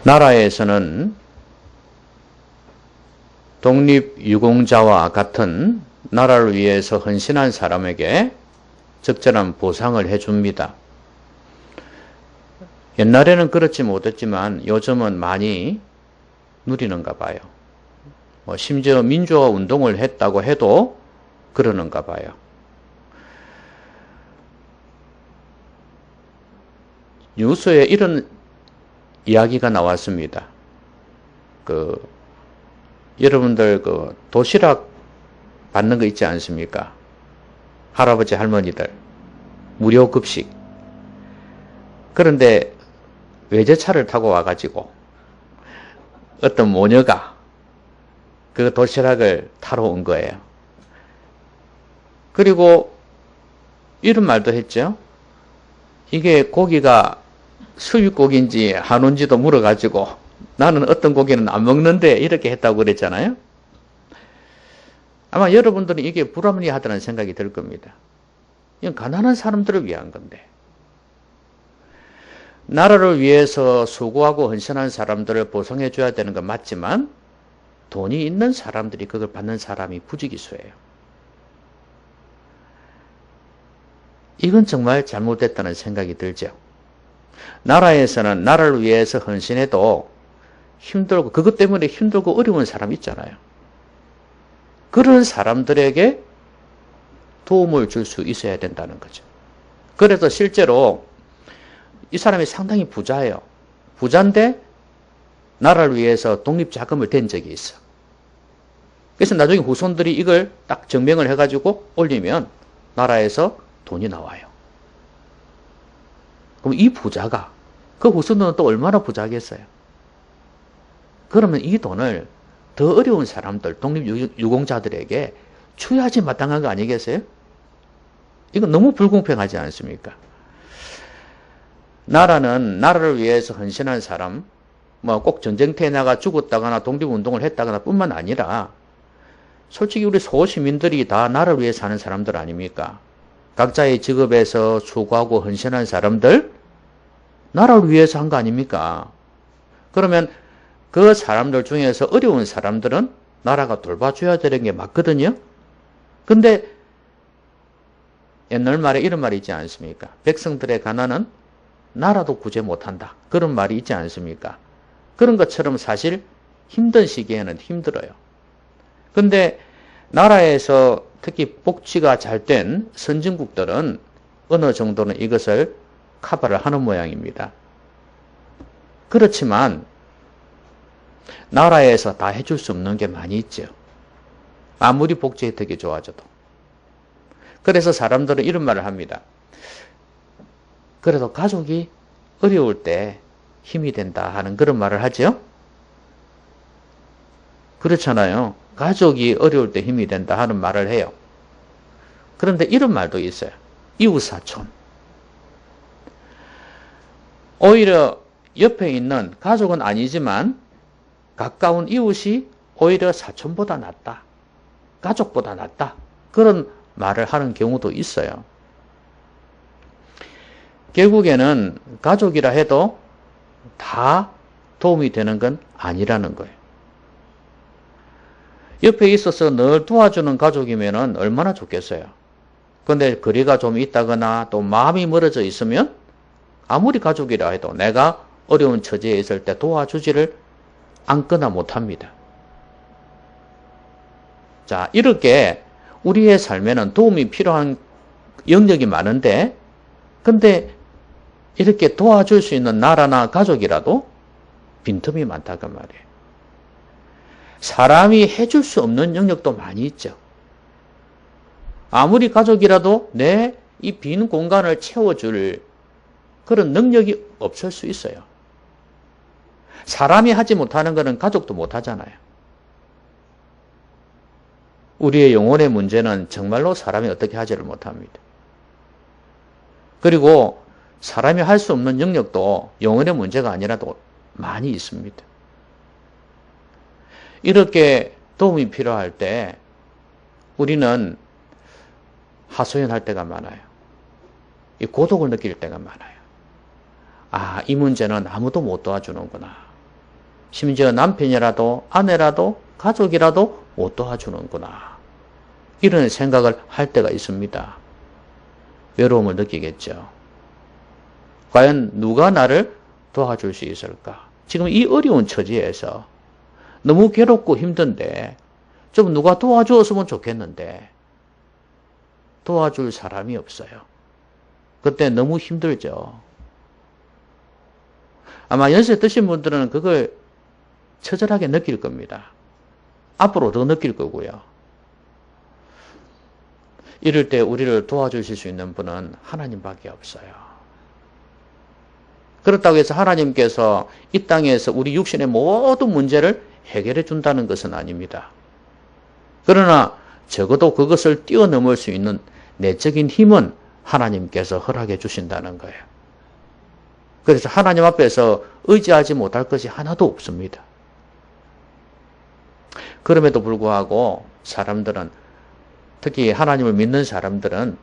나라에서는 독립유공자와 같은 나라를 위해서 헌신한 사람에게 적절한 보상을 해줍니다. 옛날에는 그렇지 못했지만 요즘은 많이 누리는가 봐요. 심지어 민주화 운동을 했다고 해도 그러는가 봐요. 뉴스에 이런 이야기가 나왔습니다. 여러분들 도시락 받는 거 있지 않습니까? 할아버지 할머니들 무료 급식. 그런데 외제차를 타고 와가지고 어떤 모녀가 그 도시락을 타러 온 거예요. 그리고 이런 말도 했죠. 이게 고기가 수입고기인지 한우인지도 물어가지고 나는 어떤 고기는 안 먹는데 이렇게 했다고 그랬잖아요. 아마 여러분들은 이게 불합리하다는 생각이 들 겁니다. 이건 가난한 사람들을 위한 건데. 나라를 위해서 수고하고 헌신한 사람들을 보상해 줘야 되는 건 맞지만 돈이 있는 사람들이 그걸 받는 사람이 부지기수예요. 이건 정말 잘못됐다는 생각이 들죠. 나라에서는 나라를 위해서 헌신해도 힘들고 그것 때문에 힘들고 어려운 사람 있잖아요. 그런 사람들에게 도움을 줄 수 있어야 된다는 거죠. 그래서 실제로 이 사람이 상당히 부자예요. 부자인데 나라를 위해서 독립자금을 댄 적이 있어. 그래서 나중에 후손들이 이걸 딱 증명을 해가지고 올리면 나라에서 돈이 나와요. 그럼 이 부자가 그 후손들은 또 얼마나 부자겠어요? 그러면 이 돈을 더 어려운 사람들, 독립유공자들에게 줘야지 마땅한 거 아니겠어요? 이건 너무 불공평하지 않습니까? 나라는 나라를 위해서 헌신한 사람, 꼭 전쟁터에 나가 죽었다거나 독립운동을 했다거나 뿐만 아니라 솔직히 우리 소시민들이 다 나라를 위해 사는 사람들 아닙니까? 각자의 직업에서 수고하고 헌신한 사람들, 나라를 위해서 한 거 아닙니까? 그러면 그 사람들 중에서 어려운 사람들은 나라가 돌봐줘야 되는 게 맞거든요? 근데 옛날 말에 이런 말이 있지 않습니까? 백성들의 가난은 나라도 구제 못한다. 그런 말이 있지 않습니까? 그런 것처럼 사실 힘든 시기에는 힘들어요. 근데 나라에서 특히 복지가 잘 된 선진국들은 어느 정도는 이것을 커버를 하는 모양입니다. 그렇지만 나라에서 다 해줄 수 없는 게 많이 있죠. 아무리 복지 혜택이 좋아져도. 그래서 사람들은 이런 말을 합니다. 그래도 가족이 어려울 때 힘이 된다 하는 그런 말을 하죠. 그렇잖아요. 가족이 어려울 때 힘이 된다 하는 말을 해요. 그런데 이런 말도 있어요. 이웃사촌. 오히려 옆에 있는 가족은 아니지만 가까운 이웃이 오히려 사촌보다 낫다. 가족보다 낫다. 그런 말을 하는 경우도 있어요. 결국에는 가족이라 해도 다 도움이 되는 건 아니라는 거예요. 옆에 있어서 늘 도와주는 가족이면 얼마나 좋겠어요. 그런데 거리가 좀 있다거나 또 마음이 멀어져 있으면 아무리 가족이라 해도 내가 어려운 처지에 있을 때 도와주지를 않거나 못합니다. 자, 이렇게 우리의 삶에는 도움이 필요한 영역이 많은데 근데 이렇게 도와줄 수 있는 나라나 가족이라도 빈틈이 많다고 말이에요. 사람이 해줄 수 없는 영역도 많이 있죠. 아무리 가족이라도 내 이 빈 공간을 채워줄 그런 능력이 없을 수 있어요. 사람이 하지 못하는 것은 가족도 못하잖아요. 우리의 영혼의 문제는 정말로 사람이 어떻게 하지를 못합니다. 그리고 사람이 할 수 없는 영역도 영혼의 문제가 아니라도 많이 있습니다. 이렇게 도움이 필요할 때 우리는 하소연할 때가 많아요. 이 고독을 느낄 때가 많아요. 아, 이 문제는 아무도 못 도와주는구나. 심지어 남편이라도 아내라도 가족이라도 못 도와주는구나. 이런 생각을 할 때가 있습니다. 외로움을 느끼겠죠. 과연 누가 나를 도와줄 수 있을까? 지금 이 어려운 처지에서 너무 괴롭고 힘든데 좀 누가 도와주었으면 좋겠는데 도와줄 사람이 없어요. 그때 너무 힘들죠. 아마 연세 드신 분들은 그걸 처절하게 느낄 겁니다. 앞으로 더 느낄 거고요. 이럴 때 우리를 도와주실 수 있는 분은 하나님밖에 없어요. 그렇다고 해서 하나님께서 이 땅에서 우리 육신의 모든 문제를 해결해 준다는 것은 아닙니다. 그러나 적어도 그것을 뛰어넘을 수 있는 내적인 힘은 하나님께서 허락해 주신다는 거예요. 그래서 하나님 앞에서 의지하지 못할 것이 하나도 없습니다. 그럼에도 불구하고 사람들은, 특히 하나님을 믿는 사람들은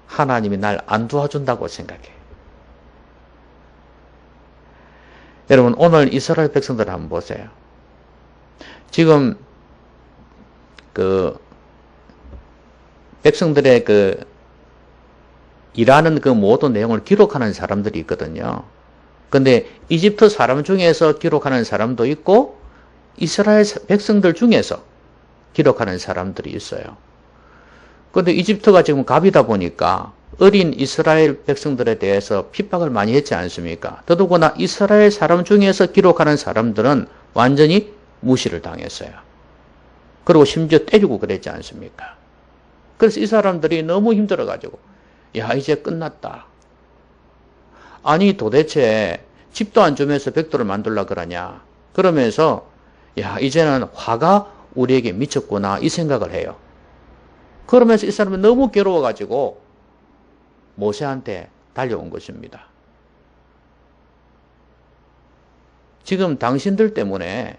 하나님이 날 안 도와준다고 생각해요. 여러분, 오늘 이스라엘 백성들 한번 보세요. 지금 백성들의 일하는 모든 내용을 기록하는 사람들이 있거든요. 근데 이집트 사람 중에서 기록하는 사람도 있고 이스라엘 백성들 중에서 기록하는 사람들이 있어요. 근데 이집트가 지금 갑이다 보니까 어린 이스라엘 백성들에 대해서 핍박을 많이 했지 않습니까? 더더구나 이스라엘 사람 중에서 기록하는 사람들은 완전히 무시를 당했어요. 그리고 심지어 때리고 그랬지 않습니까? 그래서 이 사람들이 너무 힘들어가지고, 야, 이제 끝났다. 아니, 도대체 집도 안 주면서 벽돌을 만들라 그러냐? 그러면서, 야, 이제는 화가 우리에게 미쳤구나, 이 생각을 해요. 그러면서 이 사람은 너무 괴로워가지고 모세한테 달려온 것입니다. 지금 당신들 때문에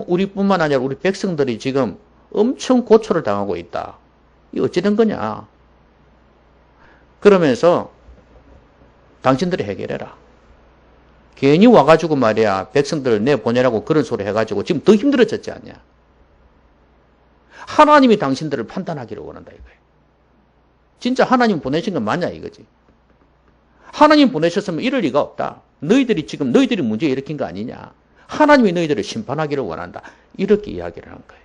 우리뿐만 아니라 우리 백성들이 지금 엄청 고초를 당하고 있다. 이 어찌 된 거냐? 그러면서 당신들이 해결해라. 괜히 와가지고 말이야, 백성들을 내보내라고 그런 소리 해가지고 지금 더 힘들어졌지 않냐? 하나님이 당신들을 판단하기를 원한다 이거예요. 진짜 하나님 보내신 건 맞냐 이거지. 하나님 보내셨으면 이럴 리가 없다. 너희들이 문제 일으킨 거 아니냐. 하나님이 너희들을 심판하기를 원한다. 이렇게 이야기를 한 거예요.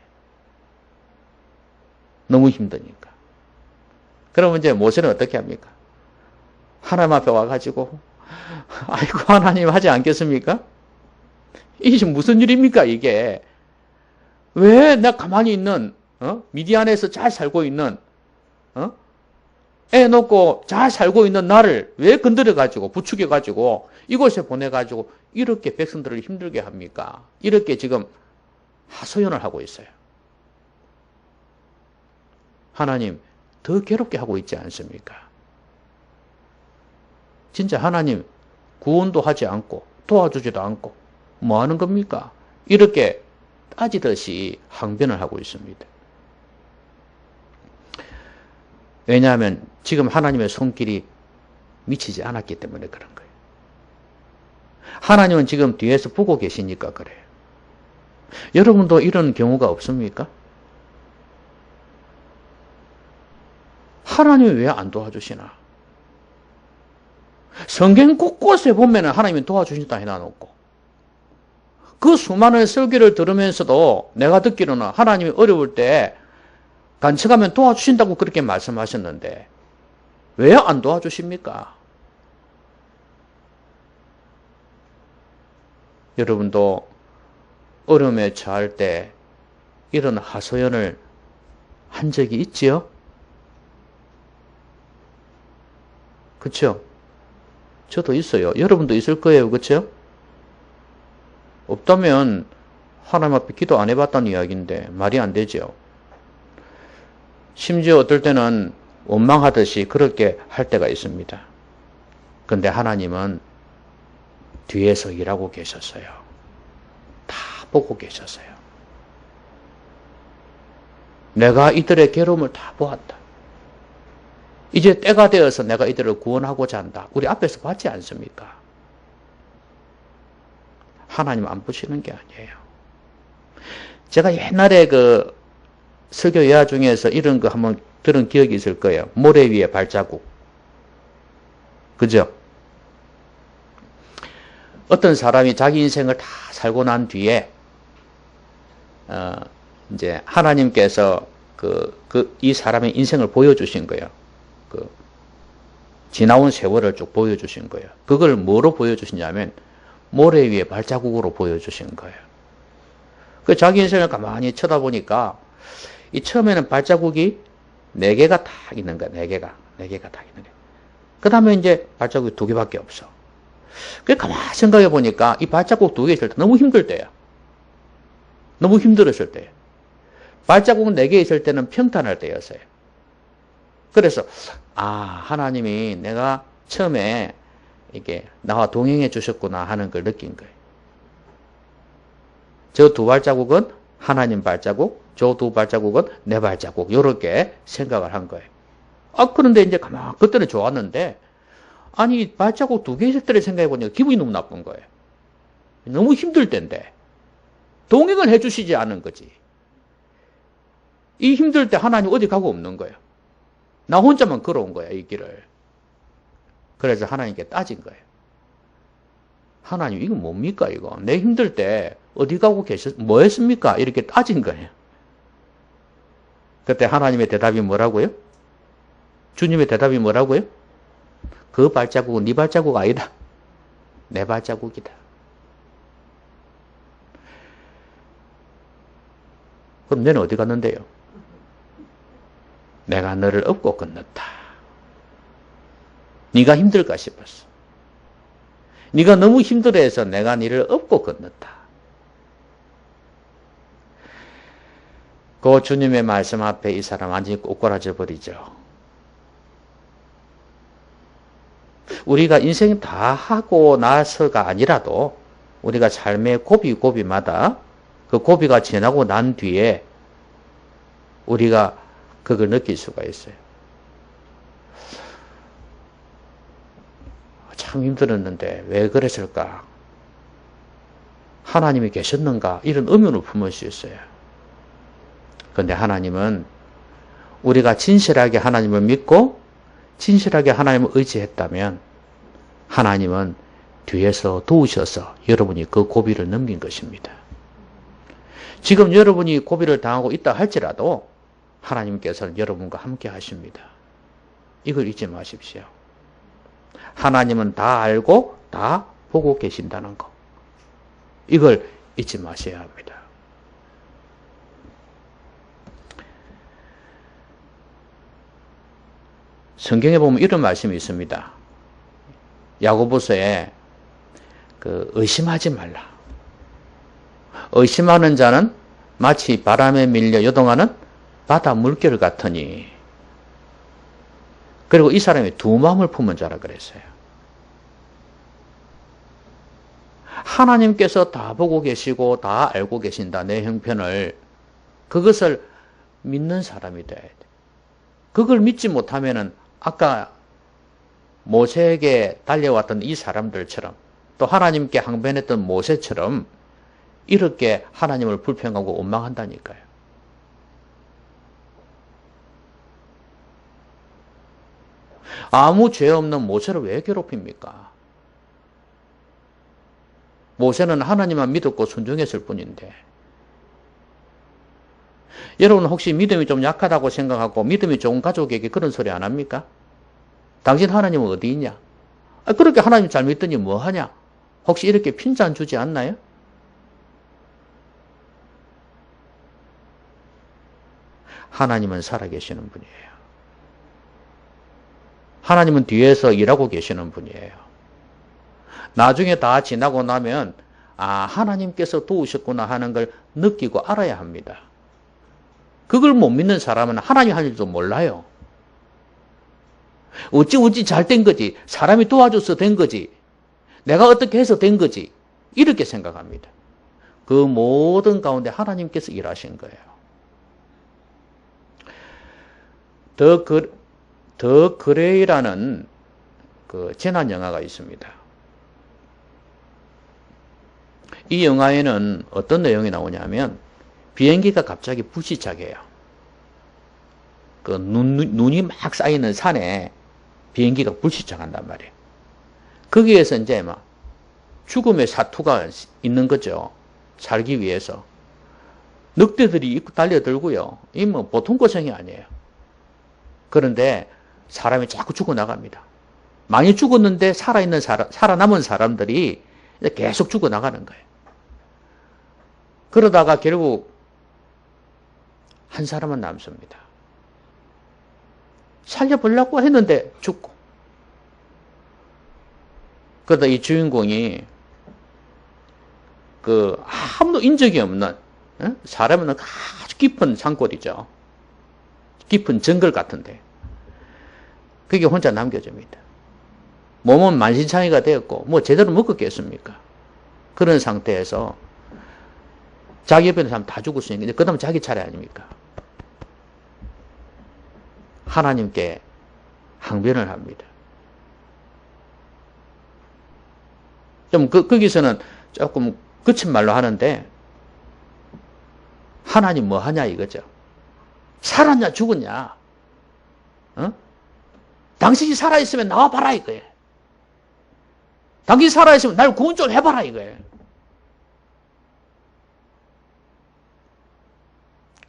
너무 힘드니까. 그러면 이제 모세는 어떻게 합니까? 하나님 앞에 와가지고 아이고 하나님 하지 않겠습니까? 이게 무슨 일입니까 이게? 왜 나 가만히 있는 미디안에서 잘 살고 있는 애 놓고 잘 살고 있는 나를 왜 건드려가지고 부추겨가지고 이곳에 보내가지고 이렇게 백성들을 힘들게 합니까? 이렇게 지금 하소연을 하고 있어요. 하나님 더 괴롭게 하고 있지 않습니까? 진짜 하나님 구원도 하지 않고 도와주지도 않고 뭐 하는 겁니까? 이렇게 따지듯이 항변을 하고 있습니다. 왜냐하면 지금 하나님의 손길이 미치지 않았기 때문에 그런 거예요. 하나님은 지금 뒤에서 보고 계시니까 그래요. 여러분도 이런 경우가 없습니까? 하나님이 왜 안 도와주시나? 성경 곳곳에 보면 하나님이 도와주신다 해놔놓고 그 수많은 설교를 들으면서도 내가 듣기로는 하나님이 어려울 때 간척하면 도와주신다고 그렇게 말씀하셨는데 왜 안 도와주십니까? 여러분도 어려움에 처할 때 이런 하소연을 한 적이 있지요? 그렇죠? 저도 있어요. 여러분도 있을 거예요. 그렇죠? 없다면 하나님 앞에 기도 안 해봤다는 이야기인데 말이 안 되죠. 심지어 어떨 때는 원망하듯이 그렇게 할 때가 있습니다. 그런데 하나님은 뒤에서 일하고 계셨어요. 다 보고 계셨어요. 내가 이들의 괴로움을 다 보았다. 이제 때가 되어서 내가 이들을 구원하고자 한다. 우리 앞에서 봤지 않습니까? 하나님 안 보시는 게 아니에요. 제가 옛날에 그 설교 예화 중에서 이런 거 한번 들은 기억이 있을 거예요. 모래 위에 발자국. 그죠? 어떤 사람이 자기 인생을 다 살고 난 뒤에, 이제 하나님께서 이 사람의 인생을 보여주신 거예요. 지나온 세월을 쭉 보여주신 거예요. 그걸 뭐로 보여주시냐면, 모래 위에 발자국으로 보여주신 거예요. 그 자기 인생을 가만히 쳐다보니까, 이 처음에는 발자국이 4개가 다 있는 거야. 4개가 다 있는 거야. 그 다음에 이제 발자국이 2개밖에 없어. 그 가만히 생각해 보니까 이 발자국 2개 있을 때 너무 힘들 때야. 너무 힘들었을 때. 발자국 4개 있을 때는 평탄할 때였어요. 그래서 하나님이 내가 처음에 이게 나와 동행해 주셨구나 하는 걸 느낀 거예요. 저 2 발자국은 하나님 발자국, 저 2 발자국은 내 발자국, 요렇게 생각을 한 거예요. 그런데 이제 그때는 좋았는데, 아니, 발자국 2개 있을 때를 생각해 보니까 기분이 너무 나쁜 거예요. 너무 힘들 때인데, 동행을 해 주시지 않은 거지. 이 힘들 때 하나님 어디 가고 없는 거예요. 나 혼자만 걸어온 거야, 이 길을. 그래서 하나님께 따진 거예요. 하나님, 이거 뭡니까, 이거? 내 힘들 때 어디 가고 뭐 했습니까? 이렇게 따진 거예요. 그때 하나님의 대답이 뭐라고요? 주님의 대답이 뭐라고요? 그 발자국은 네 발자국 아니다. 내 발자국이다. 그럼 너는 어디 갔는데요? 내가 너를 업고 건넜다. 네가 힘들까 싶었어. 네가 너무 힘들어해서 내가 너를 업고 건넜다. 그 주님의 말씀 앞에 이 사람 완전히 꼬꾸라져 버리죠. 우리가 인생 다 하고 나서가 아니라도 우리가 삶의 고비고비마다 그 고비가 지나고 난 뒤에 우리가 그걸 느낄 수가 있어요. 참 힘들었는데 왜 그랬을까? 하나님이 계셨는가? 이런 의문을 품을 수 있어요. 그런데 하나님은 우리가 진실하게 하나님을 믿고 진실하게 하나님을 의지했다면 하나님은 뒤에서 도우셔서 여러분이 그 고비를 넘긴 것입니다. 지금 여러분이 고비를 당하고 있다 할지라도 하나님께서는 여러분과 함께 하십니다. 이걸 잊지 마십시오. 하나님은 다 알고 다 보고 계신다는 것. 이걸 잊지 마셔야 합니다. 성경에 보면 이런 말씀이 있습니다. 야고보서에 의심하지 말라. 의심하는 자는 마치 바람에 밀려 요동하는 바다 물결 같으니. 그리고 이 사람이 2 마음을 품은 자라 그랬어요. 하나님께서 다 보고 계시고 다 알고 계신다. 내 형편을. 그것을 믿는 사람이 돼야 돼. 그걸 믿지 못하면은 아까 모세에게 달려왔던 이 사람들처럼 또 하나님께 항변했던 모세처럼 이렇게 하나님을 불평하고 원망한다니까요. 아무 죄 없는 모세를 왜 괴롭힙니까? 모세는 하나님만 믿었고 순종했을 뿐인데. 여러분 혹시 믿음이 좀 약하다고 생각하고 믿음이 좋은 가족에게 그런 소리 안 합니까? 당신 하나님은 어디 있냐? 그렇게 하나님 잘 믿더니 뭐 하냐? 혹시 이렇게 핀잔 주지 않나요? 하나님은 살아계시는 분이에요. 하나님은 뒤에서 일하고 계시는 분이에요. 나중에 다 지나고 나면 하나님께서 도우셨구나 하는 걸 느끼고 알아야 합니다. 그걸 못 믿는 사람은 하나님 할 일도 몰라요. 어찌 잘 된 거지. 사람이 도와줘서 된 거지. 내가 어떻게 해서 된 거지. 이렇게 생각합니다. 그 모든 가운데 하나님께서 일하신 거예요. 더 그레이라는 그 재난 영화가 있습니다. 이 영화에는 어떤 내용이 나오냐면 비행기가 갑자기 불시착해요. 그 눈이 막 쌓이는 산에 비행기가 불시착한단 말이에요. 거기에서 이제 막 죽음의 사투가 있는 거죠. 살기 위해서. 늑대들이 입고 달려들고요. 이 뭐 보통 고생이 아니에요. 그런데 사람이 자꾸 죽어나갑니다. 많이 죽었는데 살아남은 사람들이 계속 죽어나가는 거예요. 그러다가 결국 한 사람은 남습니다. 살려보려고 했는데 죽고. 그러다 이 주인공이 아무도 인적이 없는, 사람은 아주 깊은 산골이죠. 깊은 정글 같은데. 그게 혼자 남겨집니다. 몸은 만신창이가 되었고, 뭐 제대로 먹었겠습니까? 그런 상태에서 자기 옆에 있는 사람 다 죽었으니까, 그 다음 자기 차례 아닙니까? 하나님께 항변을 합니다. 거기서는 조금 거친 말로 하는데, 하나님 뭐 하냐 이거죠. 살았냐 죽었냐? 당신이 살아있으면 나와봐라 이거예요. 당신이 살아있으면 날 구원 좀 해봐라 이거예요.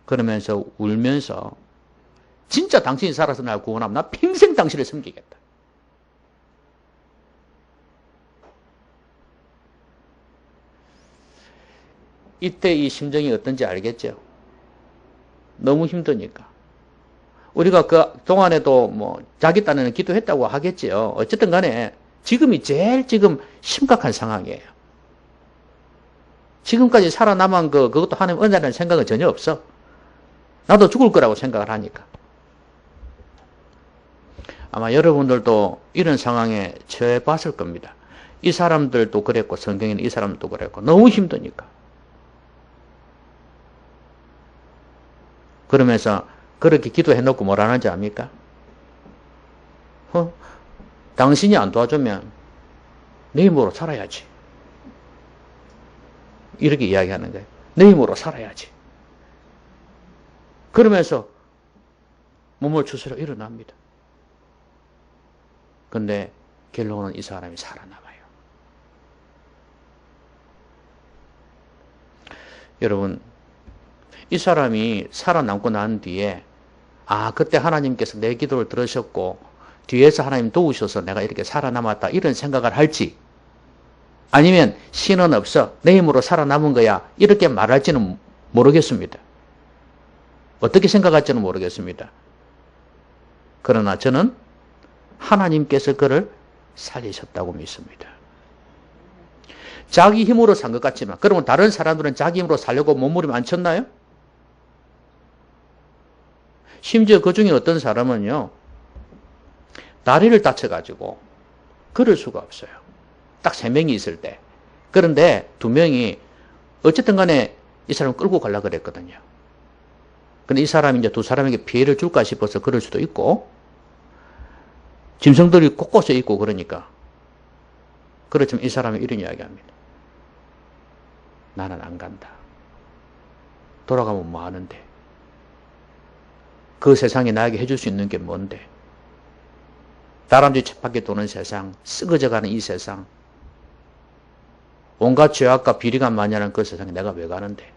그러면서 울면서 진짜 당신이 살아서 날 구원하면 나 평생 당신을 섬기겠다. 이때 이 심정이 어떤지 알겠죠? 너무 힘드니까. 우리가 그 동안에도 뭐 자기 딴에는 기도했다고 하겠지요. 어쨌든 간에 지금이 제일 지금 심각한 상황이에요. 지금까지 살아남은 그것도 하나님 은혜라는 생각은 전혀 없어. 나도 죽을 거라고 생각을 하니까. 아마 여러분들도 이런 상황에 처해 봤을 겁니다. 이 사람들도 그랬고 성경에는 이 사람도 그랬고 너무 힘드니까. 그러면서 그렇게 기도해놓고 뭐라는지 압니까? 당신이 안 도와주면 내 힘으로 살아야지. 이렇게 이야기하는 거예요. 내 힘으로 살아야지. 그러면서 몸을 추스려 일어납니다. 근데 결론은 이 사람이 살아남아요. 여러분, 이 사람이 살아남고 난 뒤에 그때 하나님께서 내 기도를 들으셨고 뒤에서 하나님 도우셔서 내가 이렇게 살아남았다 이런 생각을 할지, 아니면 신은 없어 내 힘으로 살아남은 거야 이렇게 말할지는 모르겠습니다. 어떻게 생각할지는 모르겠습니다. 그러나 저는 하나님께서 그를 살리셨다고 믿습니다. 자기 힘으로 산 것 같지만, 그러면 다른 사람들은 자기 힘으로 살려고 몸부림 안 쳤나요? 심지어 그 중에 어떤 사람은요, 다리를 다쳐가지고 걸을 수가 없어요. 딱 3명이 있을 때. 그런데 2명이 어쨌든 간에 이 사람을 끌고 가려고 그랬거든요. 근데 이 사람이 이제 2사람에게 피해를 줄까 싶어서 그럴 수도 있고, 짐승들이 곳곳에 있고 그러니까. 그렇지만 이 사람이 이런 이야기 합니다. 나는 안 간다. 돌아가면 뭐 하는데? 그 세상에 나에게 해줄 수 있는 게 뭔데? 다람쥐 쳇바퀴 도는 세상, 쓰러져가는 이 세상, 온갖 죄악과 비리가 만연한 그 세상에 내가 왜 가는데?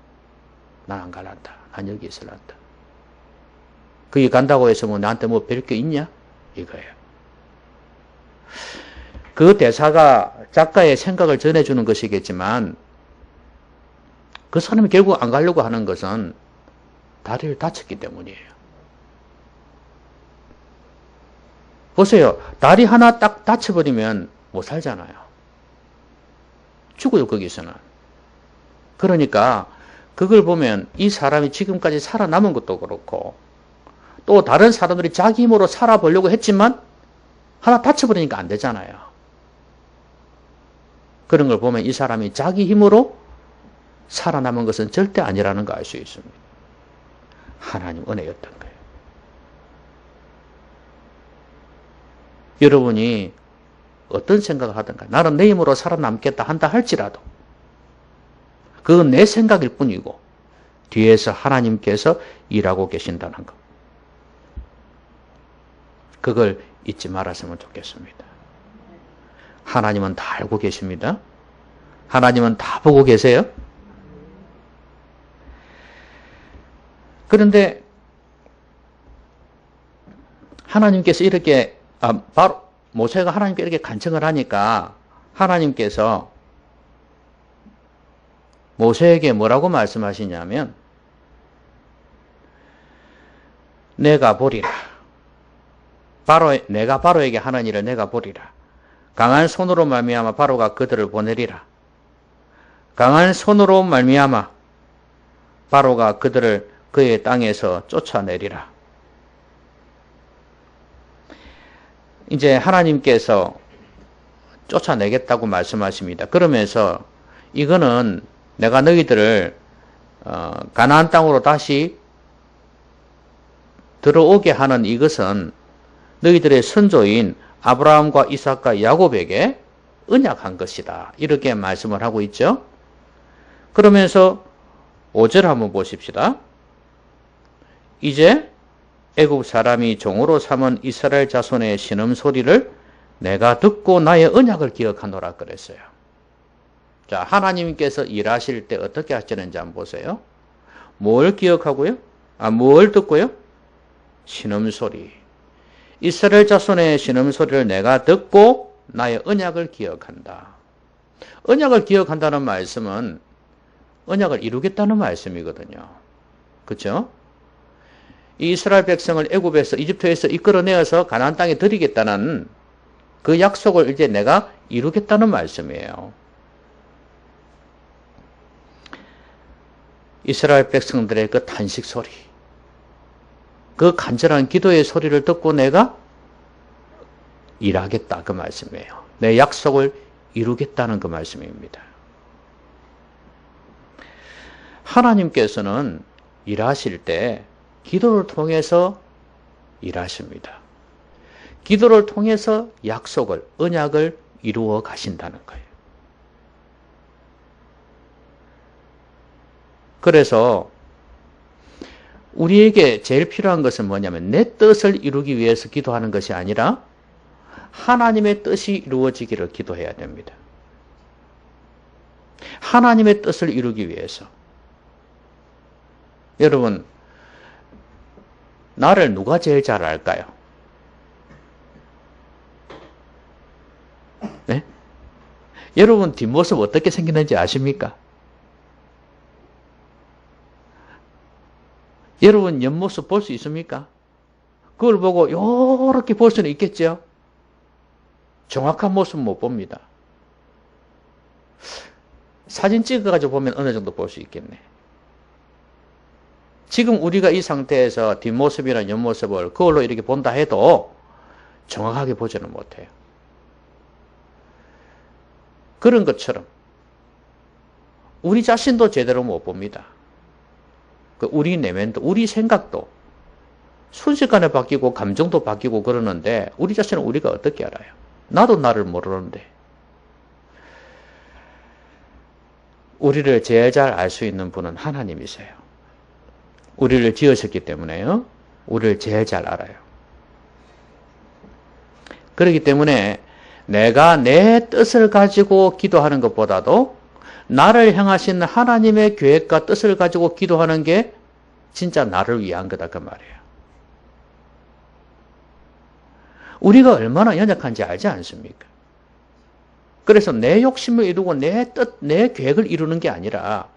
난 안 갈란다. 난 여기 있을란다. 거기 간다고 해서 뭐 나한테 뭐 별 게 있냐? 이거예요. 그 대사가 작가의 생각을 전해주는 것이겠지만, 그 사람이 결국 안 가려고 하는 것은 다리를 다쳤기 때문이에요. 보세요. 다리 하나 딱 다쳐버리면 못 살잖아요. 죽어요, 거기서는. 그러니까 그걸 보면 이 사람이 지금까지 살아남은 것도 그렇고, 또 다른 사람들이 자기 힘으로 살아보려고 했지만 하나 다쳐버리니까 안 되잖아요. 그런 걸 보면 이 사람이 자기 힘으로 살아남은 것은 절대 아니라는 걸 알 수 있습니다. 하나님 은혜였던 거예요. 여러분이 어떤 생각을 하든가, 나는 내 힘으로 살아남겠다 한다 할지라도 그건 내 생각일 뿐이고 뒤에서 하나님께서 일하고 계신다는 것. 그걸 잊지 말았으면 좋겠습니다. 하나님은 다 알고 계십니다. 하나님은 다 보고 계세요. 그런데 하나님께서 이렇게 바로 모세가 하나님께 이렇게 간청을 하니까 하나님께서 모세에게 뭐라고 말씀하시냐면 내가 보리라. 내가 바로에게 하는 일을 내가 보리라. 강한 손으로 말미암아 바로가 그들을 보내리라. 강한 손으로 말미암아 바로가 그들을 그의 땅에서 쫓아내리라. 이제 하나님께서 쫓아내겠다고 말씀하십니다. 그러면서 이거는 내가 너희들을 가나안 땅으로 다시 들어오게 하는 이것은 너희들의 선조인 아브라함과 이삭과 야곱에게 언약한 것이다. 이렇게 말씀을 하고 있죠. 그러면서 5절 한번 보십시다. 이제 애굽 사람이 종으로 삼은 이스라엘 자손의 신음소리를 내가 듣고 나의 언약을 기억하노라 그랬어요. 자, 하나님께서 일하실 때 어떻게 하시는지 한번 보세요. 뭘 기억하고요? 뭘 듣고요? 신음소리. 이스라엘 자손의 신음소리를 내가 듣고 나의 언약을 기억한다. 언약을 기억한다는 말씀은 언약을 이루겠다는 말씀이거든요. 그렇죠? 이 이스라엘 백성을 애굽에서 이집트에서 이끌어내어서 가나안 땅에 들이겠다는 그 약속을 이제 내가 이루겠다는 말씀이에요. 이스라엘 백성들의 그 탄식 소리, 그 간절한 기도의 소리를 듣고 내가 일하겠다 그 말씀이에요. 내 약속을 이루겠다는 그 말씀입니다. 하나님께서는 일하실 때 기도를 통해서 일하십니다. 기도를 통해서 약속을, 언약을 이루어 가신다는 거예요. 그래서 우리에게 제일 필요한 것은 뭐냐면 내 뜻을 이루기 위해서 기도하는 것이 아니라 하나님의 뜻이 이루어지기를 기도해야 됩니다. 하나님의 뜻을 이루기 위해서. 여러분, 나를 누가 제일 잘 알까요? 네? 여러분 뒷모습 어떻게 생겼는지 아십니까? 여러분 옆모습 볼 수 있습니까? 그걸 보고 요렇게 볼 수는 있겠죠? 정확한 모습 못 봅니다. 사진 찍어가지고 보면 어느 정도 볼 수 있겠네. 지금 우리가 이 상태에서 뒷모습이나 옆모습을 그걸로 이렇게 본다 해도 정확하게 보지는 못해요. 그런 것처럼 우리 자신도 제대로 못 봅니다. 우리 내면도, 우리 생각도 순식간에 바뀌고 감정도 바뀌고 그러는데 우리 자신은 우리가 어떻게 알아요? 나도 나를 모르는데. 우리를 제일 잘 알 수 있는 분은 하나님이세요. 우리를 지으셨기 때문에요. 우리를 제일 잘 알아요. 그렇기 때문에 내가 내 뜻을 가지고 기도하는 것보다도 나를 향하신 하나님의 계획과 뜻을 가지고 기도하는 게 진짜 나를 위한 거다 그 말이에요. 우리가 얼마나 연약한지 알지 않습니까? 그래서 내 욕심을 이루고 내 뜻, 내 계획을 이루는 게 아니라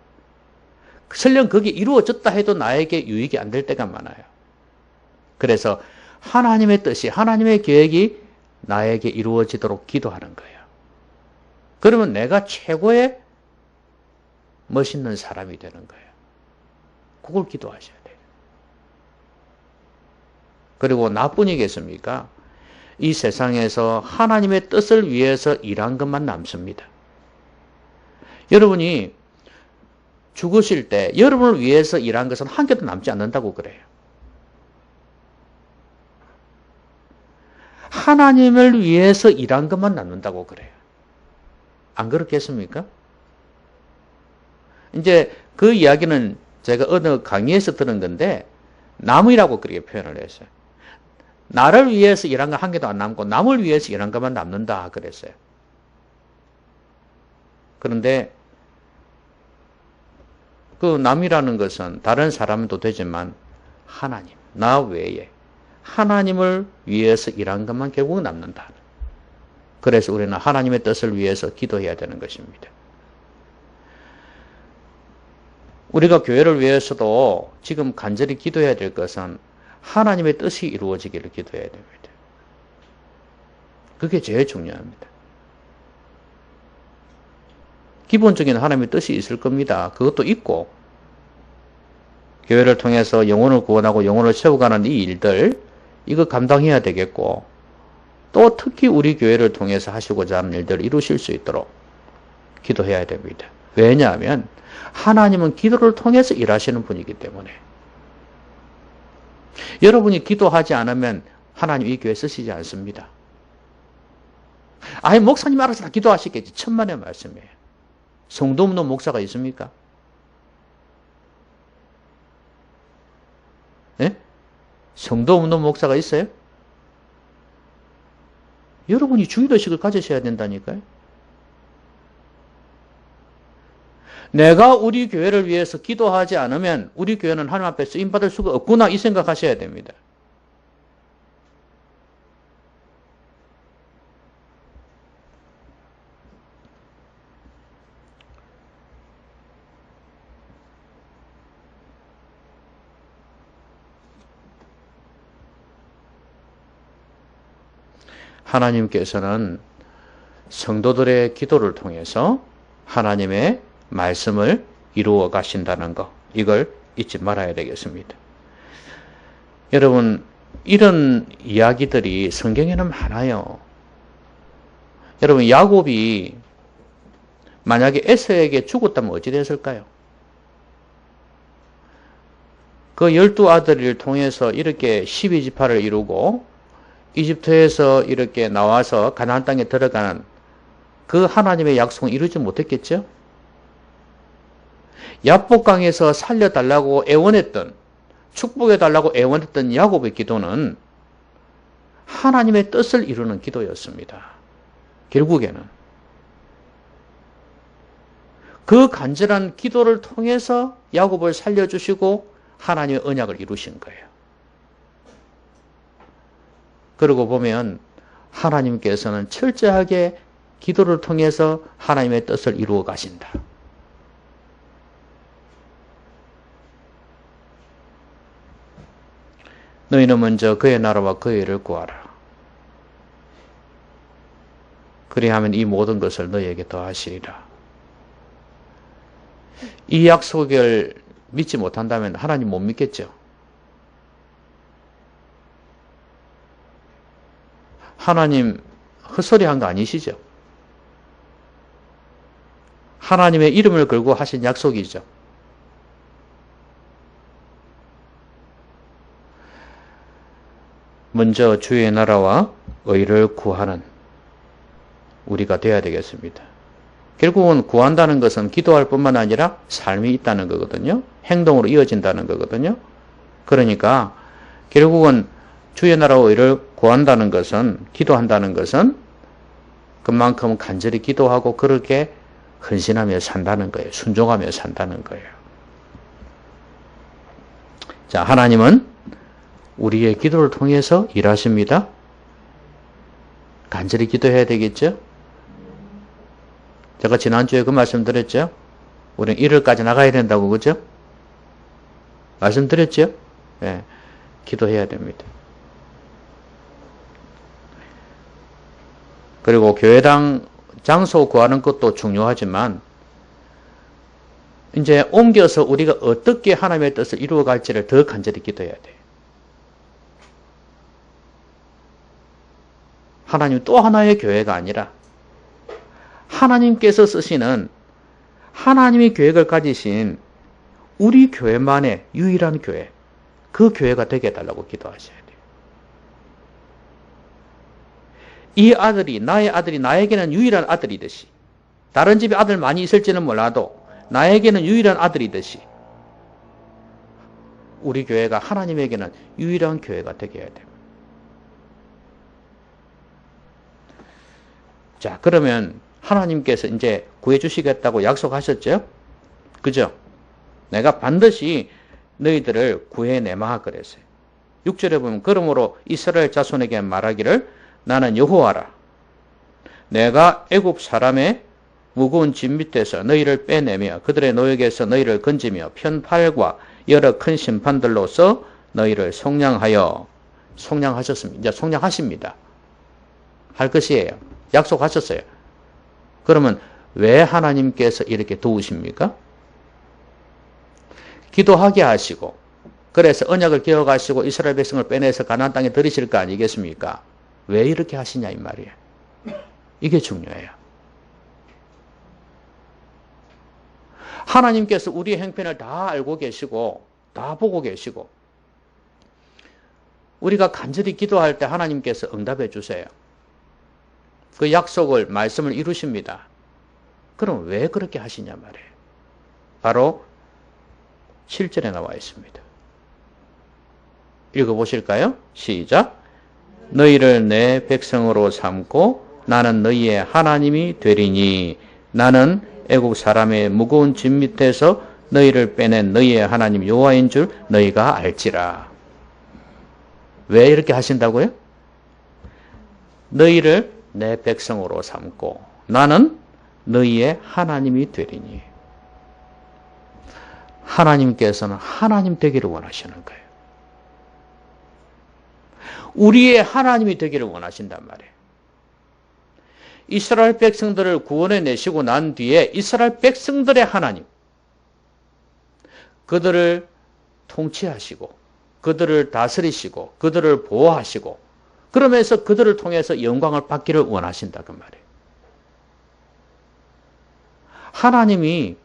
설령 그게 이루어졌다 해도 나에게 유익이 안 될 때가 많아요. 그래서 하나님의 뜻이, 하나님의 계획이 나에게 이루어지도록 기도하는 거예요. 그러면 내가 최고의 멋있는 사람이 되는 거예요. 그걸 기도하셔야 돼요. 그리고 나뿐이겠습니까? 이 세상에서 하나님의 뜻을 위해서 일한 것만 남습니다. 여러분이 죽으실 때 여러분을 위해서 일한 것은 한 개도 남지 않는다고 그래요. 하나님을 위해서 일한 것만 남는다고 그래요. 안 그렇겠습니까? 이제 그 이야기는 제가 어느 강의에서 들은 건데, 남이라고 그렇게 표현을 했어요. 나를 위해서 일한 거 한 개도 안 남고, 남을 위해서 일한 것만 남는다. 그랬어요. 그런데, 그 남이라는 것은 다른 사람도 되지만, 하나님, 나 외에 하나님을 위해서 일한 것만 결국 남는다. 그래서 우리는 하나님의 뜻을 위해서 기도해야 되는 것입니다. 우리가 교회를 위해서도 지금 간절히 기도해야 될 것은 하나님의 뜻이 이루어지기를 기도해야 됩니다. 그게 제일 중요합니다. 기본적인 하나님의 뜻이 있을 겁니다. 그것도 있고, 교회를 통해서 영혼을 구원하고 영혼을 세워가는 이 일들, 이거 감당해야 되겠고, 또 특히 우리 교회를 통해서 하시고자 하는 일들을 이루실 수 있도록 기도해야 됩니다. 왜냐하면 하나님은 기도를 통해서 일하시는 분이기 때문에. 여러분이 기도하지 않으면 하나님 이 교회 쓰시지 않습니다. 아예 목사님 알아서 다 기도하시겠지. 천만의 말씀이에요. 성도 없는 목사가 있습니까? 네? 성도 없는 목사가 있어요? 여러분이 주의도식을 가지셔야 된다니까요. 내가 우리 교회를 위해서 기도하지 않으면 우리 교회는 하나님 앞에 쓰임받을 수가 없구나, 이 생각하셔야 됩니다. 하나님께서는 성도들의 기도를 통해서 하나님의 말씀을 이루어 가신다는 것, 이걸 잊지 말아야 되겠습니다. 여러분, 이런 이야기들이 성경에는 많아요. 여러분, 야곱이 만약에 에서에게 죽었다면 어찌 됐을까요? 그 12아들을 통해서 이렇게 12지파를 이루고 이집트에서 이렇게 나와서 가나안 땅에 들어가는 그 하나님의 약속을 이루지 못했겠죠? 야복강에서 살려달라고 애원했던, 축복해달라고 애원했던 야곱의 기도는 하나님의 뜻을 이루는 기도였습니다. 결국에는. 그 간절한 기도를 통해서 야곱을 살려주시고 하나님의 언약을 이루신 거예요. 그러고 보면 하나님께서는 철저하게 기도를 통해서 하나님의 뜻을 이루어 가신다. 너희는 먼저 그의 나라와 그의 의를 구하라. 그리하면 이 모든 것을 너희에게 더하시리라. 이 약속을 믿지 못한다면 하나님 못 믿겠죠. 하나님 헛소리한 거 아니시죠? 하나님의 이름을 걸고 하신 약속이죠. 먼저 주의 나라와 의를 구하는 우리가 되어야 되겠습니다. 결국은 구한다는 것은 기도할 뿐만 아니라 삶이 있다는 거거든요. 행동으로 이어진다는 거거든요. 그러니까 결국은 주의 나라와 의를 구한다는 것은, 기도한다는 것은 그만큼 간절히 기도하고 그렇게 헌신하며 산다는 거예요. 순종하며 산다는 거예요. 자, 하나님은 우리의 기도를 통해서 일하십니다. 간절히 기도해야 되겠죠? 제가 지난주에 그 말씀 드렸죠? 우리는 1월까지 나가야 된다고, 그죠? 말씀드렸죠? 네, 기도해야 됩니다. 그리고 교회당 장소 구하는 것도 중요하지만 이제 옮겨서 우리가 어떻게 하나님의 뜻을 이루어 갈지를 더 간절히 기도해야 돼요. 하나님 또 하나의 교회가 아니라 하나님께서 쓰시는 하나님의 계획을 가지신 우리 교회만의 유일한 교회, 그 교회가 되게 해달라고 기도하셔야 돼요. 이 아들이, 나의 아들이 나에게는 유일한 아들이듯이, 다른 집에 아들 많이 있을지는 몰라도 나에게는 유일한 아들이듯이 우리 교회가 하나님에게는 유일한 교회가 되게 해야 됩니다. 자, 그러면 하나님께서 이제 구해주시겠다고 약속하셨죠? 그죠? 내가 반드시 너희들을 구해내마 그랬어요. 6절에 보면 그러므로 이스라엘 자손에게 말하기를 나는 여호와라. 내가 애굽 사람의 무거운 짐 밑에서 너희를 빼내며 그들의 노역에서 너희를 건지며 편팔과 여러 큰 심판들로서 너희를 속량하셨습니다. 이제 속량하십니다. 할 것이에요. 약속하셨어요. 그러면 왜 하나님께서 이렇게 도우십니까? 기도하게 하시고 그래서 언약을 기억하시고 이스라엘 백성을 빼내서 가나안 땅에 들이실 거 아니겠습니까? 왜 이렇게 하시냐 이 말이에요. 이게 중요해요. 하나님께서 우리의 행편을 다 알고 계시고 다 보고 계시고 우리가 간절히 기도할 때 하나님께서 응답해 주세요. 그 약속을 말씀을 이루십니다. 그럼 왜 그렇게 하시냐 말이에요. 바로 7절에 나와 있습니다. 읽어보실까요? 시작. 너희를 내 백성으로 삼고 나는 너희의 하나님이 되리니 나는 애국 사람의 무거운 짐 밑에서 너희를 빼낸 너희의 하나님 여호와인 줄 너희가 알지라. 왜 이렇게 하신다고요? 너희를 내 백성으로 삼고 나는 너희의 하나님이 되리니. 하나님께서는 하나님 되기를 원하시는 거예요. 우리의 하나님이 되기를 원하신단 말이에요. 이스라엘 백성들을 구원해 내시고 난 뒤에 이스라엘 백성들의 하나님, 그들을 통치하시고 그들을 다스리시고 그들을 보호하시고 그러면서 그들을 통해서 영광을 받기를 원하신다 그 말이에요. 하나님이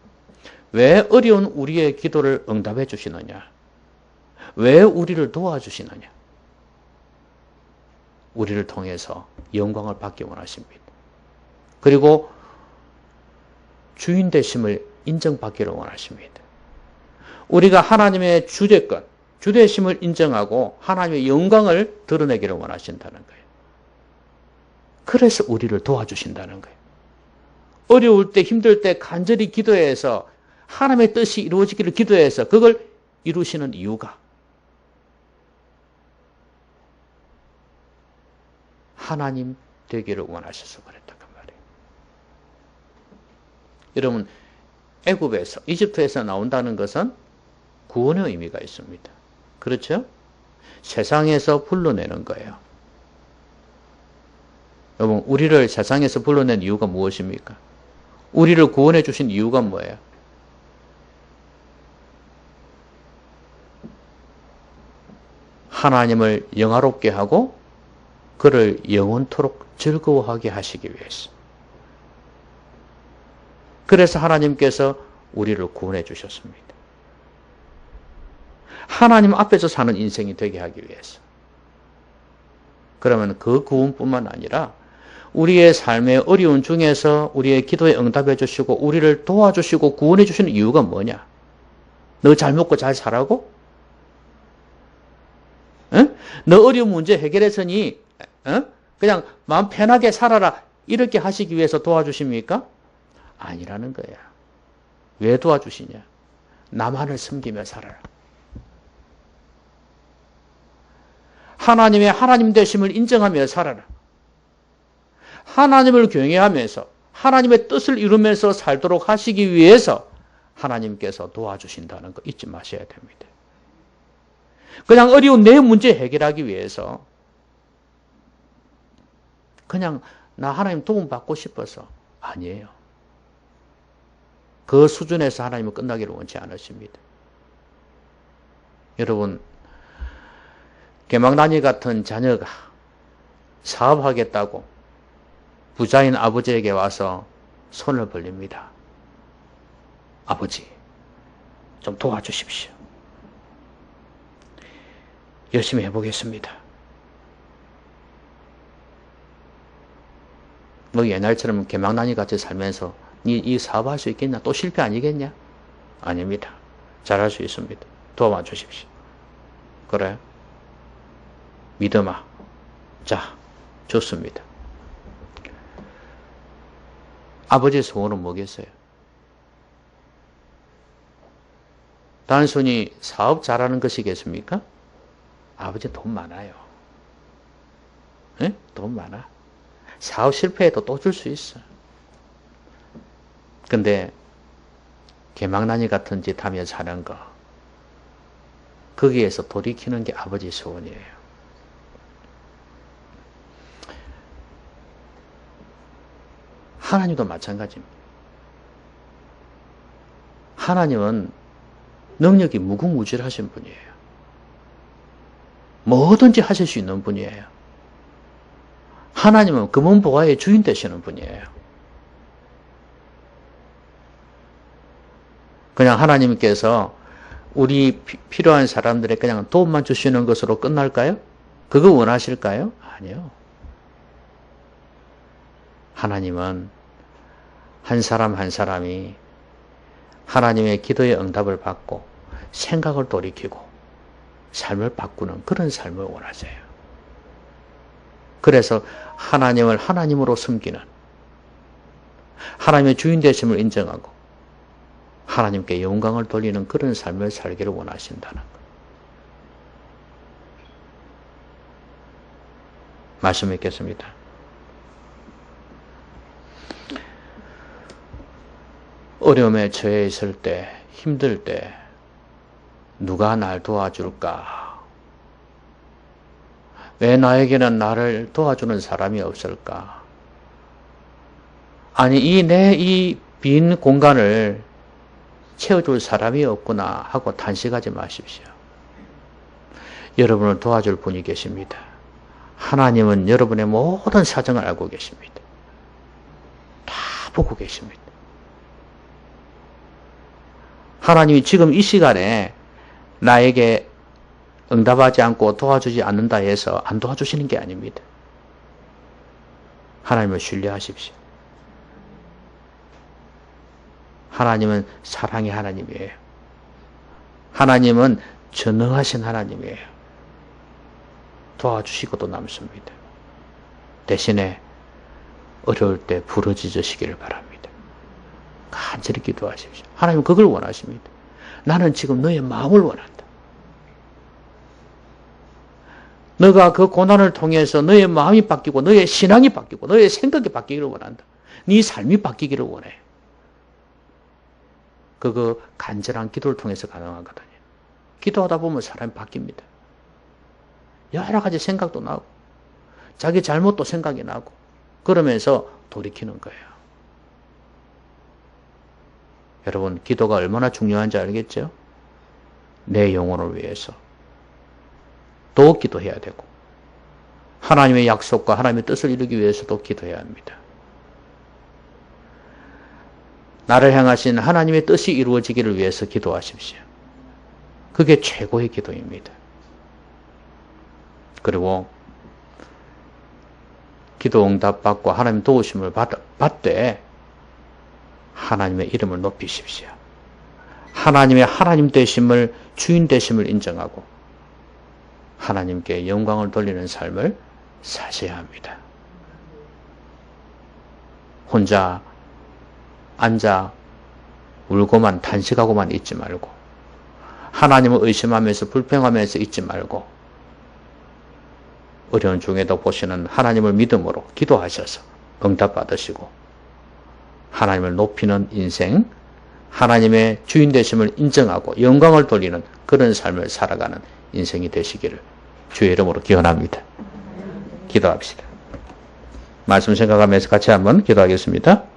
왜 어려운 우리의 기도를 응답해 주시느냐? 왜 우리를 도와주시느냐? 우리를 통해서 영광을 받기 원하십니다. 그리고 주인 되심을 인정받기를 원하십니다. 우리가 하나님의 주제권, 주되심을 인정하고 하나님의 영광을 드러내기를 원하신다는 거예요. 그래서 우리를 도와주신다는 거예요. 어려울 때 힘들 때 간절히 기도해서 하나님의 뜻이 이루어지기를 기도해서 그걸 이루시는 이유가 하나님 되기를 원하셔서 그랬다 그 말이에요. 여러분 애굽에서 이집트에서 나온다는 것은 구원의 의미가 있습니다. 그렇죠? 세상에서 불러내는 거예요. 여러분 우리를 세상에서 불러낸 이유가 무엇입니까? 우리를 구원해 주신 이유가 뭐예요? 하나님을 영화롭게 하고 그를 영원토록 즐거워하게 하시기 위해서. 그래서 하나님께서 우리를 구원해 주셨습니다. 하나님 앞에서 사는 인생이 되게 하기 위해서. 그러면 그 구원뿐만 아니라 우리의 삶의 어려운 중에서 우리의 기도에 응답해 주시고 우리를 도와주시고 구원해 주시는 이유가 뭐냐? 너 잘 먹고 잘 살라고? 응? 너 어려운 문제 해결했으니 그냥 마음 편하게 살아라 이렇게 하시기 위해서 도와주십니까? 아니라는 거야. 왜 도와주시냐? 나만을 섬기며 살아라. 하나님의 하나님 되심을 인정하며 살아라. 하나님을 경외하면서 하나님의 뜻을 이루면서 살도록 하시기 위해서 하나님께서 도와주신다는 거 잊지 마셔야 됩니다. 그냥 어려운 내 문제 해결하기 위해서 그냥 나 하나님 도움 받고 싶어서 아니에요. 그 수준에서 하나님은 끝나기를 원치 않으십니다. 여러분 개망나니 같은 자녀가 사업하겠다고 부자인 아버지에게 와서 손을 벌립니다. 아버지, 좀 도와주십시오. 열심히 해보겠습니다. 너 옛날처럼 개망나니 같이 살면서 이 사업할 수 있겠냐? 또 실패 아니겠냐? 아닙니다. 잘할 수 있습니다. 도와 주십시오. 그래? 믿음아. 자, 좋습니다. 아버지의 소원은 뭐겠어요? 단순히 사업 잘하는 것이겠습니까? 아버지 돈 많아요. 네? 돈 많아. 사업 실패해도 또 줄 수 있어. 근데 개망나니 같은 짓 하며 사는 거, 거기에서 돌이키는 게 아버지 소원이에요. 하나님도 마찬가지입니다. 하나님은 능력이 무궁무진하신 분이에요. 뭐든지 하실 수 있는 분이에요. 하나님은 금은보화의 주인 되시는 분이에요. 그냥 하나님께서 우리 필요한 사람들에게 그냥 도움만 주시는 것으로 끝날까요? 그거 원하실까요? 아니요. 하나님은 한 사람 한 사람이 하나님의 기도의 응답을 받고 생각을 돌이키고 삶을 바꾸는 그런 삶을 원하세요. 그래서 하나님을 하나님으로 섬기는, 하나님의 주인 되심을 인정하고 하나님께 영광을 돌리는 그런 삶을 살기를 원하신다는 것. 말씀 읽겠습니다. 어려움에 처해 있을 때, 힘들 때 누가 날 도와줄까? 왜 나에게는 나를 도와주는 사람이 없을까? 아니, 이 빈 공간을 채워줄 사람이 없구나 하고 탄식하지 마십시오. 여러분을 도와줄 분이 계십니다. 하나님은 여러분의 모든 사정을 알고 계십니다. 다 보고 계십니다. 하나님이 지금 이 시간에 나에게 응답하지 않고 도와주지 않는다 해서 안 도와주시는 게 아닙니다. 하나님을 신뢰하십시오. 하나님은 사랑의 하나님이에요. 하나님은 전능하신 하나님이에요. 도와주시고도 남습니다. 대신에 어려울 때 부르짖으시기를 바랍니다. 간절히 기도하십시오. 하나님은 그걸 원하십니다. 나는 지금 너의 마음을 원한다. 너가 그 고난을 통해서 너의 마음이 바뀌고 너의 신앙이 바뀌고 너의 생각이 바뀌기를 원한다. 네 삶이 바뀌기를 원해. 그거 간절한 기도를 통해서 가능하거든요. 기도하다 보면 사람이 바뀝니다. 여러 가지 생각도 나고 자기 잘못도 생각이 나고 그러면서 돌이키는 거예요. 여러분, 기도가 얼마나 중요한지 알겠죠? 내 영혼을 위해서 또 기도해야 되고 하나님의 약속과 하나님의 뜻을 이루기 위해서도 기도해야 합니다. 나를 향하신 하나님의 뜻이 이루어지기를 위해서 기도하십시오. 그게 최고의 기도입니다. 그리고 기도 응답받고 하나님 도우심을 받되 하나님의 이름을 높이십시오. 하나님의 하나님 되심을, 주인 되심을 인정하고 하나님께 영광을 돌리는 삶을 사셔야 합니다. 혼자 앉아 울고만 탄식하고만 있지 말고 하나님을 의심하면서 불평하면서 있지 말고 어려운 중에도 보시는 하나님을 믿음으로 기도하셔서 응답받으시고 하나님을 높이는 인생, 하나님의 주인 되심을 인정하고 영광을 돌리는 그런 삶을 살아가는 인생이 되시기를 주의 이름으로 기원합니다. 기도합시다. 말씀 생각하면서 같이 한번 기도하겠습니다.